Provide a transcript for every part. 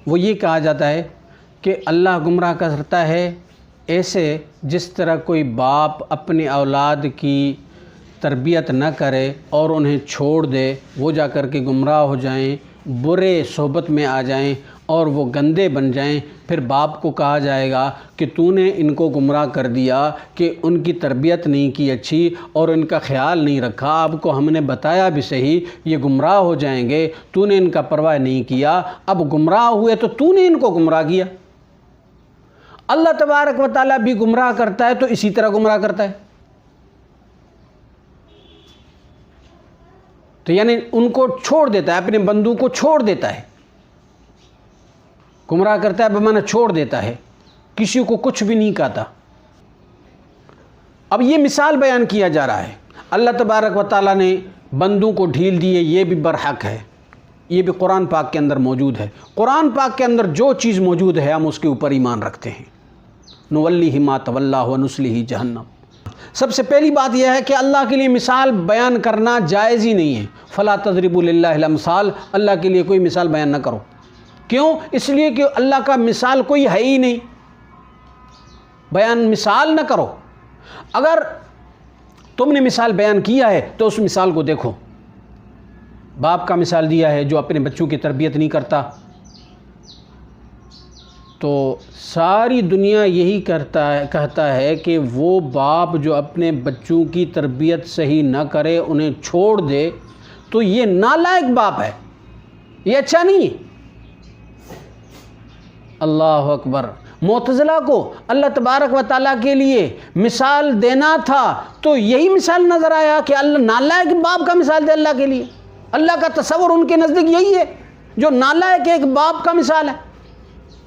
وہ یہ کہا جاتا ہے کہ اللہ گمراہ کرتا ہے ایسے جس طرح کوئی باپ اپنی اولاد کی تربیت نہ کرے اور انہیں چھوڑ دے، وہ جا کر کے گمراہ ہو جائیں، برے صحبت میں آ جائیں اور وہ گندے بن جائیں، پھر باپ کو کہا جائے گا کہ تو نے ان کو گمراہ کر دیا، کہ ان کی تربیت نہیں کی اچھی اور ان کا خیال نہیں رکھا، آپ کو ہم نے بتایا بھی صحیح یہ گمراہ ہو جائیں گے، تو نے ان کا پرواہ نہیں کیا، اب گمراہ ہوئے تو نے ان کو گمراہ کیا۔ اللہ تبارک و تعالیٰ بھی گمراہ کرتا ہے تو اسی طرح گمراہ کرتا ہے، تو یعنی ان کو چھوڑ دیتا ہے، اپنے بندوں کو چھوڑ دیتا ہے، گمراہ کرتا ہے بمعنی چھوڑ دیتا ہے، کسی کو کچھ بھی نہیں کہتا۔ اب یہ مثال بیان کیا جا رہا ہے، اللہ تبارک و تعالیٰ نے بندوں کو ڈھیل دی ہے، یہ بھی برحق ہے، یہ بھی قرآن پاک کے اندر موجود ہے۔ قرآن پاک کے اندر جو چیز موجود ہے ہم اس کے اوپر ایمان رکھتے ہیں۔ نولیہ ما تولی ونصلہ جہنم۔ سب سے پہلی بات یہ ہے کہ اللہ کے لیے مثال بیان کرنا جائز ہی نہیں ہے۔ فلا تضربوا للہ الامثال، اللہ کے لیے کوئی مثال بیان نہ کرو۔ کیوں؟ اس لیے کہ اللہ کا مثال کوئی ہے ہی نہیں، بیان مثال نہ کرو۔ اگر تم نے مثال بیان کیا ہے تو اس مثال کو دیکھو۔ باپ کا مثال دیا ہے جو اپنے بچوں کی تربیت نہیں کرتا، تو ساری دنیا یہی کہتا ہے کہ وہ باپ جو اپنے بچوں کی تربیت صحیح نہ کرے، انہیں چھوڑ دے، تو یہ نالائق باپ ہے، یہ اچھا نہیں ہے۔ اللہ اکبر۔ معتزلہ کو اللہ تبارک و تعالیٰ کے لیے مثال دینا تھا تو یہی مثال نظر آیا کہ اللہ نالائق باپ کا مثال دے اللہ کے لیے۔ اللہ کا تصور ان کے نزدیک یہی ہے جو نالائق ایک باپ کا مثال ہے۔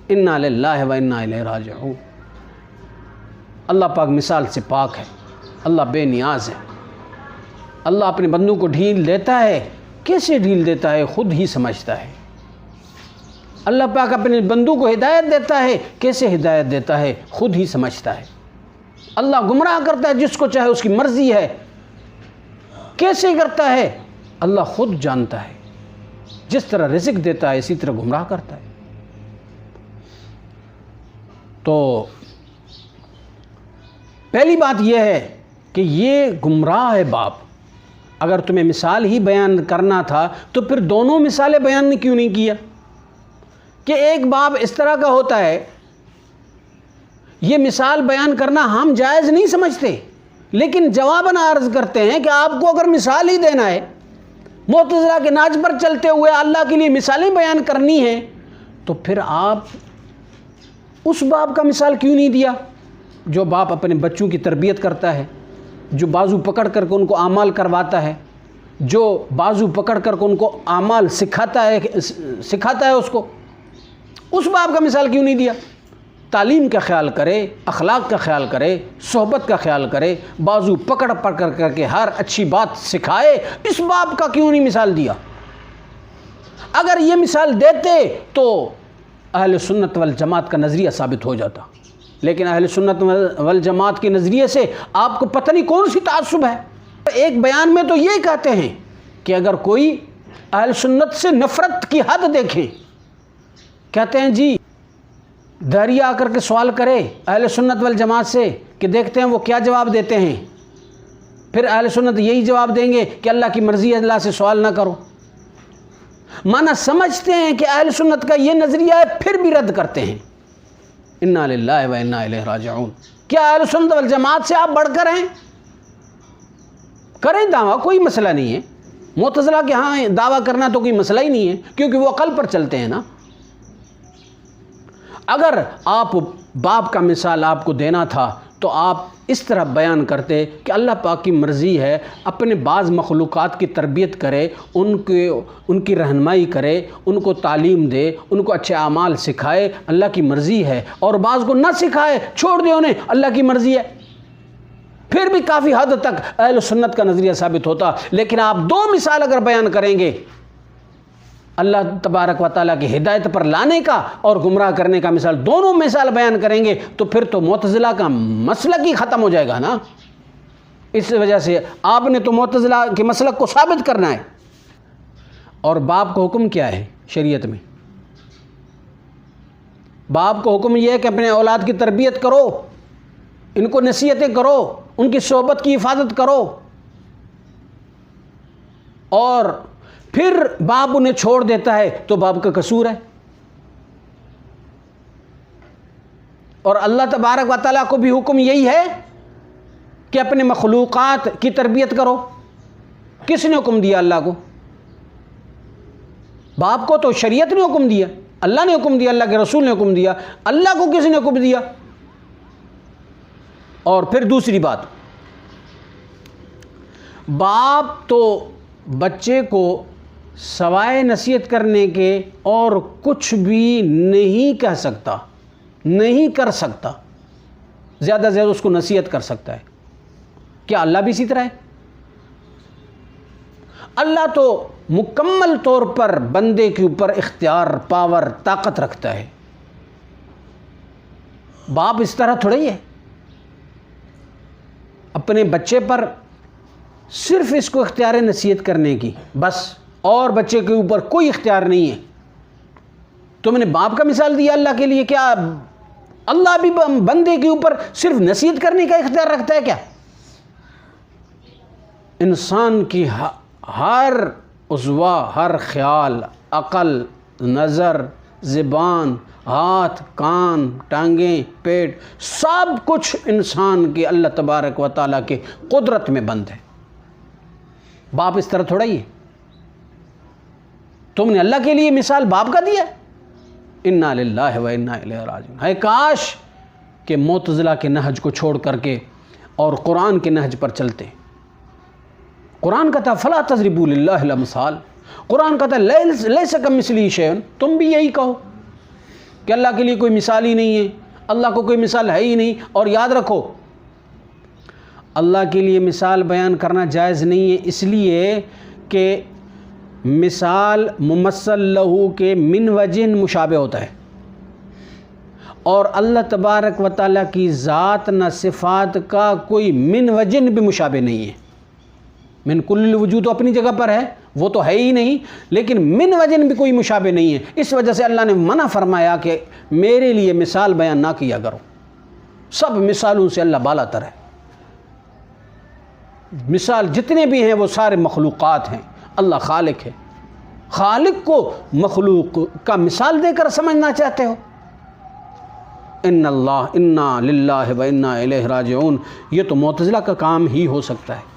انا للہ و انا الیہ راجعون۔ اللہ پاک مثال سے پاک ہے، اللہ بے نیاز ہے۔ اللہ اپنے بندوں کو ڈھیل دیتا ہے، کیسے ڈھیل دیتا ہے خود ہی سمجھتا ہے۔ اللہ پاک اپنے بندوں کو ہدایت دیتا ہے، کیسے ہدایت دیتا ہے خود ہی سمجھتا ہے۔ اللہ گمراہ کرتا ہے جس کو چاہے، اس کی مرضی ہے، کیسے کرتا ہے اللہ خود جانتا ہے۔ جس طرح رزق دیتا ہے اسی طرح گمراہ کرتا ہے۔ تو پہلی بات یہ ہے کہ یہ گمراہ ہے باپ۔ اگر تمہیں مثال ہی بیان کرنا تھا تو پھر دونوں مثالیں بیان کیوں نہیں کیا کہ ایک باپ اس طرح کا ہوتا ہے؟ یہ مثال بیان کرنا ہم جائز نہیں سمجھتے، لیکن جواباً عرض کرتے ہیں کہ آپ کو اگر مثال ہی دینا ہے، معتزلہ کے ناج پر چلتے ہوئے اللہ کے لیے مثالیں بیان کرنی ہیں، تو پھر آپ اس باپ کا مثال کیوں نہیں دیا جو باپ اپنے بچوں کی تربیت کرتا ہے، جو بازو پکڑ کر کے ان کو اعمال کرواتا ہے، جو بازو پکڑ کر کے ان کو اعمال سکھاتا ہے اس کو، اس باپ کا مثال کیوں نہیں دیا؟ تعلیم کا خیال کرے، اخلاق کا خیال کرے، صحبت کا خیال کرے، بازو پکڑ کر کے ہر اچھی بات سکھائے، اس باپ کا کیوں نہیں مثال دیا؟ اگر یہ مثال دیتے تو اہل سنت والجماعت کا نظریہ ثابت ہو جاتا، لیکن اہل سنت والجماعت کے نظریے سے آپ کو پتہ نہیں کون سی تعصب ہے۔ ایک بیان میں تو یہ کہتے ہیں کہ اگر کوئی اہل سنت سے نفرت کی حد دیکھیں، کہتے ہیں جی دہریہ آ کر کے سوال کرے اہل سنت والجماعت سے کہ دیکھتے ہیں وہ کیا جواب دیتے ہیں، پھر اہل سنت یہی جواب دیں گے کہ اللہ کی مرضی ہے، اللہ سے سوال نہ کرو۔ مانا سمجھتے ہیں کہ اہل سنت کا یہ نظریہ ہے، پھر بھی رد کرتے ہیں۔ انا للہ و انا الیہ راجعون۔ کیا اہل سنت والجماعت سے آپ بڑھ کر ہیں؟ کریں دعویٰ، کوئی مسئلہ نہیں ہے۔ معتزلہ کے ہاں دعویٰ کرنا تو کوئی مسئلہ ہی نہیں ہے، کیونکہ وہ عقل پر چلتے ہیں نا۔ اگر آپ باپ کا مثال آپ کو دینا تھا تو آپ اس طرح بیان کرتے کہ اللہ پاک کی مرضی ہے، اپنے بعض مخلوقات کی تربیت کرے، ان کی رہنمائی کرے، ان کو تعلیم دے، ان کو اچھے اعمال سکھائے، اللہ کی مرضی ہے، اور بعض کو نہ سکھائے، چھوڑ دے انہیں، اللہ کی مرضی ہے، پھر بھی کافی حد تک اہل سنت کا نظریہ ثابت ہوتا۔ لیکن آپ دو مثال اگر بیان کریں گے اللہ تبارک و تعالیٰ کی ہدایت پر لانے کا اور گمراہ کرنے کا مثال، دونوں مثال بیان کریں گے تو پھر تو معتزلہ کا مسلک ہی ختم ہو جائے گا نا۔ اس وجہ سے آپ نے تو معتزلہ کے مسلک کو ثابت کرنا ہے۔ اور باپ کا حکم کیا ہے شریعت میں؟ باپ کو حکم یہ ہے کہ اپنے اولاد کی تربیت کرو، ان کو نصیحتیں کرو، ان کی صحبت کی حفاظت کرو، اور پھر باپ انہیں چھوڑ دیتا ہے تو باپ کا قصور ہے۔ اور اللہ تبارک و تعالیٰ کو بھی حکم یہی ہے کہ اپنے مخلوقات کی تربیت کرو۔ کس نے حکم دیا؟ اللہ کو۔ باپ کو تو شریعت نے حکم دیا، اللہ نے حکم دیا، اللہ کے رسول نے حکم دیا، اللہ کو کس نے حکم دیا؟ اور پھر دوسری بات، باپ تو بچے کو سوائے نصیحت کرنے کے اور کچھ بھی نہیں کہہ سکتا، نہیں کر سکتا، زیادہ سے زیادہ اس کو نصیحت کر سکتا ہے۔ کیا اللہ بھی اسی طرح ہے؟ اللہ تو مکمل طور پر بندے کے اوپر اختیار، پاور، طاقت رکھتا ہے۔ باپ اس طرح تھوڑا ہی ہے، اپنے بچے پر صرف اس کو اختیار نصیحت کرنے کی بس، اور بچے کے اوپر کوئی اختیار نہیں ہے۔ تم نے باپ کا مثال دیا اللہ کے لیے، کیا اللہ بھی بندے کے اوپر صرف نصیحت کرنے کا اختیار رکھتا ہے کیا؟ انسان کی ہر عضو، ہر خیال، عقل، نظر، زبان، ہاتھ، کان، ٹانگیں، پیٹ، سب کچھ انسان کے اللہ تبارک و تعالیٰ کے قدرت میں بند ہے۔ باپ اس طرح تھوڑا ہی ہے۔ تم نے اللہ کے لیے مثال باپ کا دیا۔ انا للہ و انا الیہ راجعون۔ ہے کاش کہ معتزلہ کے نہج کو چھوڑ کر کے اور قرآن کے نہج پر چلتے۔ قرآن کہتا فلا تضربوا للہ الامثال، قرآن کہتا لیس کمثلہ شیء، تم بھی یہی کہو کہ اللہ کے لیے کوئی مثال ہی نہیں ہے، اللہ کو کوئی مثال ہے ہی نہیں۔ اور یاد رکھو، اللہ کے لیے مثال بیان کرنا جائز نہیں ہے، اس لیے کہ مثال ممثل لہو کے من وجہ مشابہ ہوتا ہے، اور اللہ تبارک و تعالیٰ کی ذات نہ صفات کا کوئی من وجہ بھی مشابہ نہیں ہے۔ من کل وجود اپنی جگہ پر ہے، وہ تو ہے ہی نہیں، لیکن من وجہ بھی کوئی مشابہ نہیں ہے۔ اس وجہ سے اللہ نے منع فرمایا کہ میرے لیے مثال بیان نہ کیا کرو، سب مثالوں سے اللہ بالا تر ہے۔ مثال جتنے بھی ہیں وہ سارے مخلوقات ہیں، اللہ خالق ہے۔ خالق کو مخلوق کا مثال دے کر سمجھنا چاہتے ہو؟ انا للہ و انا الیہ راجعون، یہ تو معتزلہ کا کام ہی ہو سکتا ہے۔